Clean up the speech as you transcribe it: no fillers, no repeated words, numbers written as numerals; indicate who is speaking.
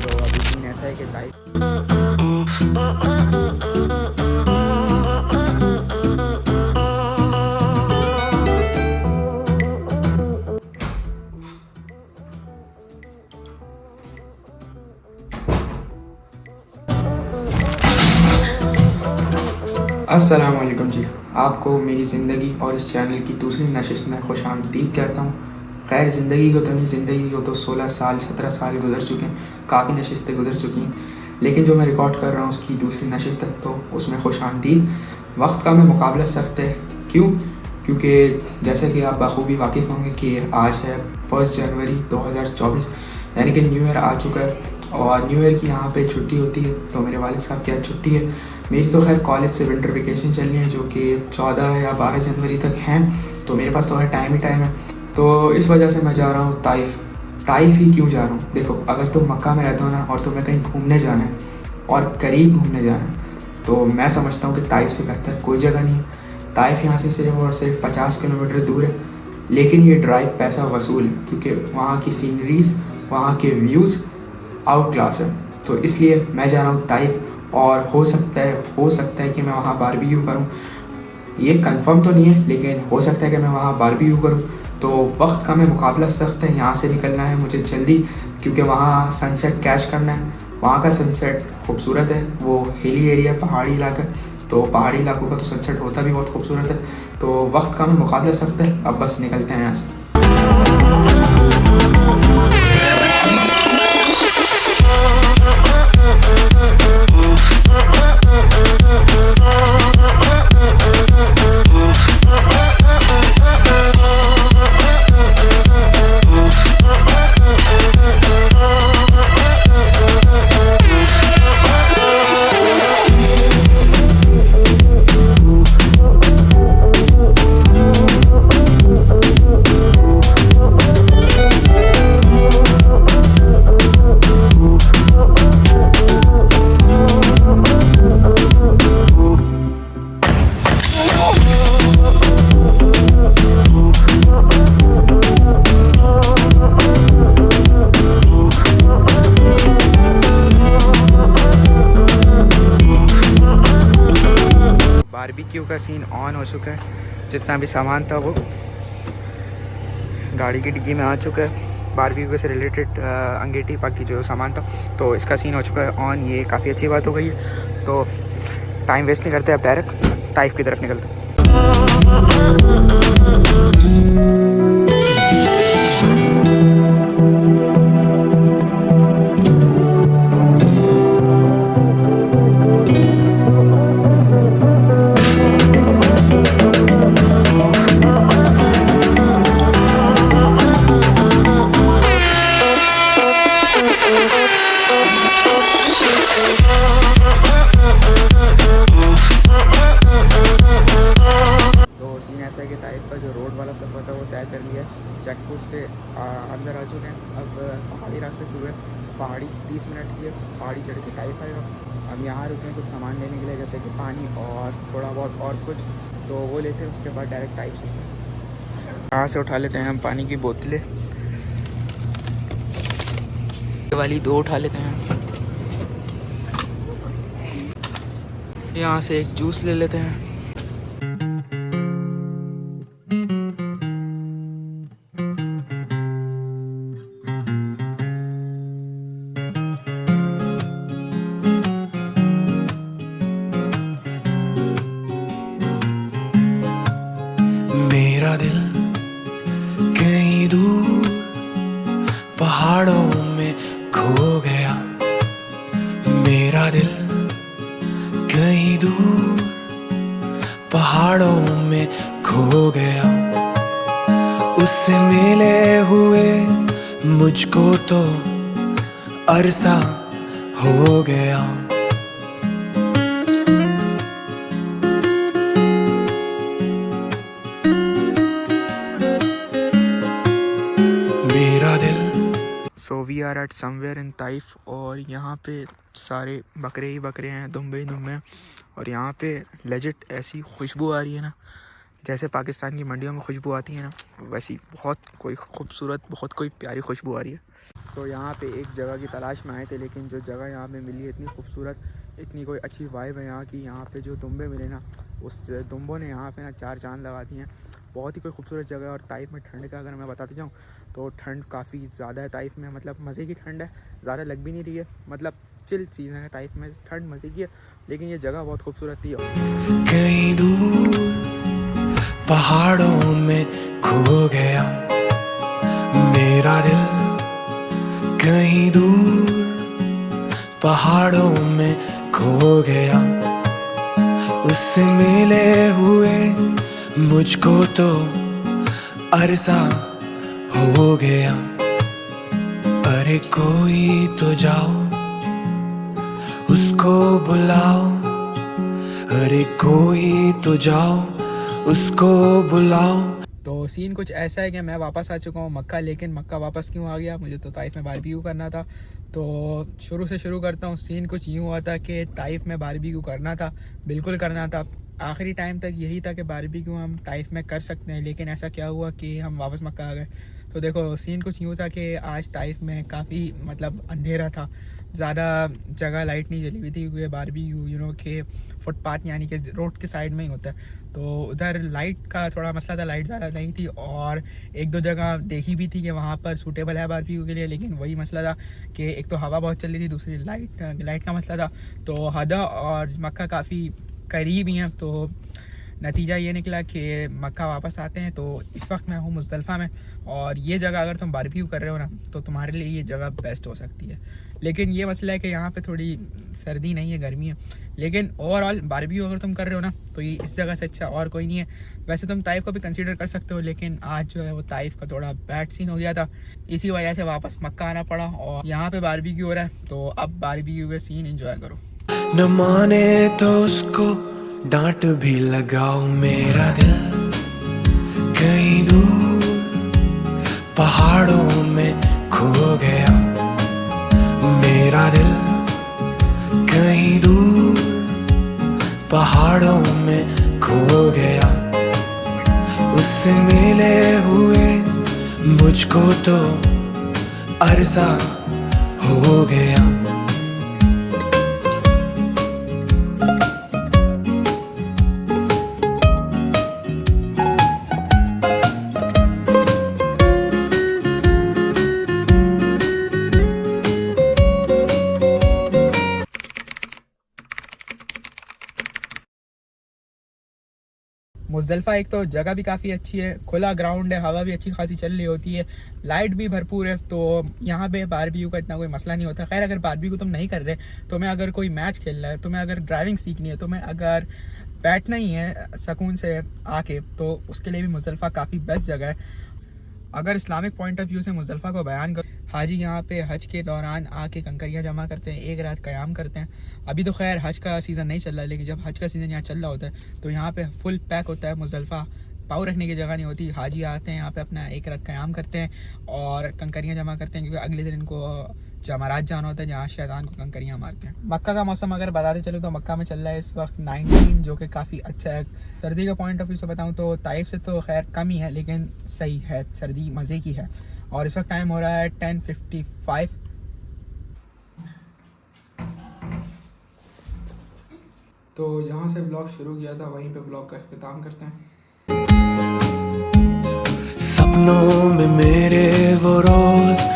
Speaker 1: तो अभी सीन ऐसा है कि ताइफ अस्सलाम वालेकुम जी, आपको मेरी ज़िंदगी और इस चैनल की दूसरी नशिस्त में खुशामदीद कहता हूँ। खैर ज़िंदगी को तो नहीं, ज़िंदगी को तो 16 साल 17 साल गुजर चुके हैं, काफ़ी नशिस्तें गुजर चुकी हैं, लेकिन जो मैं रिकॉर्ड कर रहा हूँ उसकी दूसरी नशिस्त तक तो उसमें खुशामदीद। वक्त का मैं मुकाबला सख्त है, क्यों? क्योंकि जैसे कि आप बखूबी वाकिफ़ होंगे कि आज है 1 जनवरी 2024, यानी कि न्यू ईयर आ चुका है और न्यू ईयर की यहाँ पे छुट्टी होती है। तो मेरे वालिद साहब की आज छुट्टी है। मेरी तो खैर कॉलेज से विंटर वेकेशन चल रही है जो कि 14 या 12 जनवरी तक हैं, तो मेरे पास तो है टाइम ही टाइम है। तो इस वजह से मैं जा रहा हूँ ताइफ़। ताइफ़ ही क्यों जा रहा हूँ? देखो, अगर तुम मक्का में रहते हो ना और तुम्हें कहीं घूमने जाना है और करीब घूमने जाना है, तो मैं समझता हूँ कि ताइफ़ से बेहतर कोई जगह नहीं है। ताइफ़ यहाँ से सिर्फ और सिर्फ 50 किलोमीटर दूर है, लेकिन ये ड्राइव पैसा वसूल है क्योंकि वहाँ की सीनरीज़, वहाँ के व्यूज़ आउट क्लास है। तो इसलिए मैं जा रहा हूँ ताइफ और हो सकता है कि मैं वहाँ बारबेक्यू करूँ। ये कंफर्म तो नहीं है, लेकिन हो सकता है कि मैं वहाँ बारबेक्यू करूँ। तो वक्त का मैं मुकाबला सख्त है, यहाँ से निकलना है मुझे जल्दी क्योंकि वहाँ सनसेट कैच करना है। वहाँ का सनसेट खूबसूरत है, वो हिली एरिया, पहाड़ी इलाका, तो पहाड़ी इलाकों का तो सनसेट होता भी बहुत खूबसूरत है। तो वक्त का मैं मुकाबला सख्त है, अब बस निकलते हैं यहाँ से। बारबेक्यू का सीन ऑन हो चुका है, जितना भी सामान था वो गाड़ी की डिग्गी में आ चुका है। बारबेक्यू से रिलेटेड अंगीठी बाकी जो सामान था, तो इसका सीन हो चुका है ऑन। ये काफ़ी अच्छी बात हो गई है। तो टाइम वेस्ट नहीं करते, अब डायरेक्ट ताइफ की तरफ निकलते हैं। ऐसा है कि ताइफ का जो रोड वाला सफ़र था वो तय कर लिया है। चेक पोस्ट से अंदर आ चुके हैं। अब पहाड़ी रास्ते शुरू है। पहाड़ी 30 मिनट की है, पहाड़ी चढ़ के ताइफ आएगा। अब यहाँ रुके हैं कुछ सामान लेने के लिए, जैसे कि पानी और थोड़ा बहुत और कुछ, तो वो लेते हैं। उसके बाद डायरेक्ट ताइफ चलते हैं। यहाँ से उठा लेते हैं हम पानी की बोतलें, वाली 2 उठा लेते हैं। यहाँ से एक जूस ले लेते हैं।
Speaker 2: मेरा दिल कहीं दूर पहाड़ों में खो गया, मेरा दिल कहीं दूर पहाड़ों में खो गया। उससे मिले हुए मुझको तो अरसा हो गया।
Speaker 1: So we are at somewhere in Taif और यहाँ पे सारे बकरे ही बकरे हैं, दुम्बे ही दुम्बे हैं। और यहाँ पे लेजिट ऐसी खुशबू आ रही है ना, जैसे पाकिस्तान की मंडियों में खुशबू आती है ना, वैसी बहुत कोई खूबसूरत, बहुत कोई प्यारी खुशबू आ रही है। सो यहाँ पे एक जगह की तलाश में आए थे, लेकिन जो जगह यहाँ पे मिली है इतनी खूबसूरत, इतनी कोई अच्छी वाइब है यहाँ की। यहाँ पे जो दुम्बे मिले ना, उस दुम्बों ने यहाँ पे ना चार चांद लगा दिए हैं। बहुत ही कोई खूबसूरत जगह है। और ताइफ में ठंड का अगर मैं बताते जाऊँ तो ठंड काफ़ी ज़्यादा है ताइफ में, मतलब मज़े की ठंड है, ज़्यादा लग भी नहीं रही है, मतलब चिल सीज़न है ताइफ में, ठंड मज़े की है। लेकिन ये जगह बहुत खूबसूरत थी।
Speaker 2: कहीं दूर पहाड़ों में खो गया मेरा दिल, कहीं दूर पहाड़ों में खो गया। उससे मिले हुए मुझको तो अरसा हो गया। अरे कोई तो जाओ उसको बुलाओ, अरे कोई तो जाओ उसको बुलाओ।
Speaker 1: तो सीन कुछ ऐसा है कि मैं वापस आ चुका हूँ मक्का, लेकिन मक्का वापस क्यों आ गया, मुझे तो ताइफ में बारबेक्यू करना था। तो शुरू से शुरू करता हूँ। सीन कुछ यूँ हुआ था कि ताइफ में बारबेक्यू करना था, बिल्कुल करना था। आखिरी टाइम तक यही था कि बारबेक्यू हम ताइफ में कर सकते हैं, लेकिन ऐसा क्या हुआ कि हम वापस मक्का आ गए। तो देखो सीन कुछ यूँ था कि आज ताइफ में काफ़ी मतलब अंधेरा था, ज़्यादा जगह लाइट नहीं जली हुई थी, क्योंकि बारबेक्यू के फुटपाथ यानी कि रोड के साइड में ही होता है। तो उधर लाइट का थोड़ा मसला था, लाइट ज़्यादा नहीं थी। और एक दो जगह देखी भी थी कि वहाँ पर सूटेबल है बारबेक्यू के लिए, लेकिन वही मसला था कि एक तो हवा बहुत चल रही थी, दूसरी लाइट का मसला था। तो हदा और मक्का काफ़ी करीब ही हैं। तो नतीजा ये निकला कि मक्का वापस आते हैं। तो इस वक्त मैं हूँ मुज़दलिफ़ा में, और ये जगह अगर तुम बारबेक्यू कर रहे हो ना तो तुम्हारे लिए ये जगह बेस्ट हो सकती है। लेकिन ये मसला है कि यहाँ पे थोड़ी सर्दी नहीं है, गर्मी है। लेकिन ओवरऑल बारबेक्यू अगर तुम कर रहे हो ना तो ये इस जगह से अच्छा और कोई नहीं है। वैसे तुम ताइफ को भी कंसीडर कर सकते हो, लेकिन आज जो है वो ताइफ का थोड़ा बैड सीन हो गया था, इसी वजह से वापस मक्का आना पड़ा। और यहाँ पे बारबेक्यू हो रहा है, तो अब बारबेक्यू के सीन एंजॉय करो।
Speaker 2: न माने तो उसको डांट भी लगाओ, मेरा दिल कहीं दूर पहाड़ों में खो गया। मेरा दिल कहीं दूर पहाड़ों में खो गया। उससे मिले हुए मुझको तो अरसा हो गया।
Speaker 1: मुज़दलिफ़ा एक तो जगह भी काफ़ी अच्छी है, खुला ग्राउंड है, हवा भी अच्छी खासी चल रही होती है, लाइट भी भरपूर है। तो यहाँ पे बारबेक्यू का इतना कोई मसला नहीं होता। खैर अगर बारबेक्यू तुम नहीं कर रहे, तुम्हें अगर कोई मैच खेलना है, तुम्हें अगर ड्राइविंग सीखनी है, तुम्हें अगर बैठना ही है सुकून से आके, तो उसके लिए भी मुज़दलिफ़ा काफ़ी बेस्ट जगह है। अगर इस्लामिक पॉइंट ऑफ व्यू से मुज़दलिफ़ा को बयान कर, हाजी यहाँ पे हज के दौरान आके कंकरियाँ जमा करते हैं, एक रात क़याम करते हैं। अभी तो खैर हज का सीज़न नहीं चल रहा है, लेकिन जब हज का सीज़न यहाँ चल रहा होता है तो यहाँ पे फुल पैक होता है मुज़दलिफ़ा, पाँव रखने की जगह नहीं होती। हाजी आते हैं यहाँ पे अपना एक रात क़याम करते हैं और कंकरियाँ जमा करते हैं, क्योंकि अगले दिन इनको जमारात जाना होता है, जहाँ शैतान को कंकरियाँ मारते हैं। मक्का का मौसम अगर बताते चलो तो मक्का में चल रहा है इस वक्त 19, जो कि काफ़ी अच्छा है। सर्दी के पॉइंट ऑफ व्यू से बताऊँ तो ताइफ से तो खैर कम ही है, लेकिन सही है, सर्दी मज़े की है। और इस वक्त टाइम हो रहा है 10:55। तो जहाँ से ब्लॉग शुरू किया था वहीं पे ब्लॉग का अख्तिताम करते हैं।
Speaker 2: सपनों में मेरे वो रोज